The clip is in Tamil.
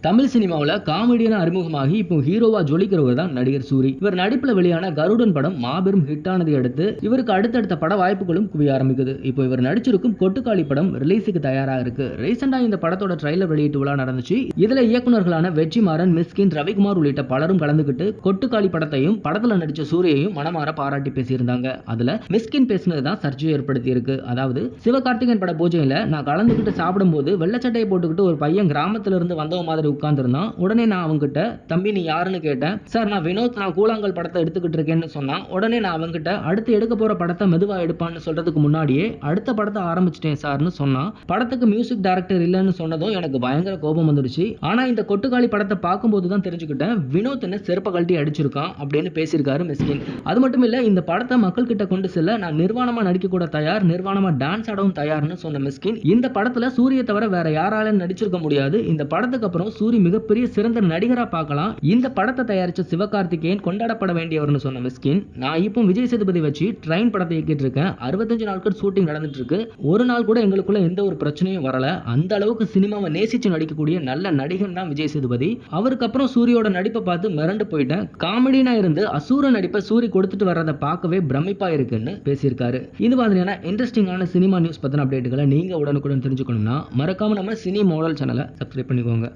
தமிழ் சினிமாவில் காமெடியான அறிமுகமாகி இப்போ ஹீரோவா ஜொலிக்கிறவர் தான் நடிகர் சூரி. இவர் நடிப்புல வெளியான கருடன் படம் மாபெரும் ஹிட் ஆனதை அடுத்து இவருக்கு அடுத்தடுத்த பட வாய்ப்புகளும் குவிய ஆரம்பிக்குது. இப்போ இவர் நடிச்சிருக்கும் கொட்டுக்காளி படம் ரிலீஸுக்கு தயாராக இருக்கு. ரீசெண்டா இந்த படத்தோட ட்ரைலர் வெளியீட்டு விழா நடந்துச்சு. இதுல இயக்குநர்களான வெற்றிமாறன், மிஸ்கின், ரவிக்குமார் உள்ளிட்ட பலரும் கலந்துகிட்டு கொட்டுக்காளி படத்தையும் படத்துல நடிச்ச சூரியையும் மனமாற பாராட்டி பேசியிருந்தாங்க. அதுல மிஸ்கின் பேசினதுதான் சர்ச்சை ஏற்படுத்தி இருக்கு. அதாவது சிவகார்த்திகேயன் பட பூஜையில நான் கலந்துகிட்டு சாப்பிடும் போது வெள்ளச்சட்டையை போட்டுக்கிட்டு ஒரு பையன் கிராமத்துல இருந்து வந்தவ மாதிரி உட்கார்ந்துருந்தான். உடனே நான் அவங்கிட்ட தம்பி நீ யாருன்னு கேட்டேன். சார் நான் வினோத், நான் கூழாங்கல் படத்தை எடுத்துக்கிட்டு இருக்கேன்னு சொன்னான். உடனே நான் அவங்கிட்ட அடுத்து எடுக்க போற படத்தை மெதுவா எடுப்பான்னு சொல்றதுக்கு முன்னாடியே அடுத்த படத்தை ஆரம்பிச்சிட்டேன் சார்னு சொன்னான். படத்துக்கு மியூசிக் டைரக்டர் இல்லைன்னு சொன்னதும் எனக்கு பயங்கர கோபம் வந்துருச்சு. ஆனா இந்த கொட்டுக்காளி படத்தை பார்க்கும்போது தான் தெரிஞ்சுக்கிட்டேன் வினோத் என்ன செருப்ப கழட்டி அடிச்சிருக்கான் அப்படின்னு பேசியிருக்காரு மிஸ்கின். அது மட்டும் இல்ல, இந்த படத்தை மக்கள் கிட்ட கொண்டு செல்ல நான் நிர்வாணமா நடிக்க கூட தயார், நிர்வாணமா டான்ஸ் ஆடவும் தயார்னு சொன்ன மிஸ்கின் இந்த படத்துல சூரிய தவிர வேற யாராலும் நடிச்சிருக்க முடியாது. இந்த படத்துக்கு அப்புறம் சூரி மிகப்பெரிய சிறந்த நடிகரா பார்க்கலாம். இந்த படத்தை தயாரிச்ச சிவகார்த்திகேயன் கொண்டாடப்பட வேண்டியவர்னு சொன்ன மிஸ்கின், நான் இப்போ விஜய் சேதுபதி வச்சு ட்ரெயின் படத்தை இயக்கிட்டு இருக்கேன். 65 நாட்கள் ஷூட்டிங் நடந்துட்டு இருக்கு. ஒரு நாள் கூட எங்களுக்குள்ள எந்த ஒரு பிரச்சனையும் வரல. அந்த அளவுக்கு சினிமாவை நேசிச்சு நடிக்கக்கூடிய நல்ல நடிகன் தான் விஜய் சேதுபதி. அவருக்கு அப்புறம் சூரியோட நடிப்பை பார்த்து மிரண்டு போயிட்டேன். காமெடினா இருந்து அசூர நடிப்பை சூரி கொடுத்துட்டு வர்றதை பார்க்கவே பிரமிப்பா இருக்குன்னு பேசியிருக்காரு. இது மாதிரியான இன்ட்ரெஸ்டிங்கான சினிமா நியூஸ் பத்தின அப்டேட்டுகளை நீங்க உடனுக்குடன் தெரிஞ்சுக்கணும்னா மறக்காம நம்ம சினி மாடல் சேனலை சப்ஸ்கிரைப் பண்ணிக்கோங்க.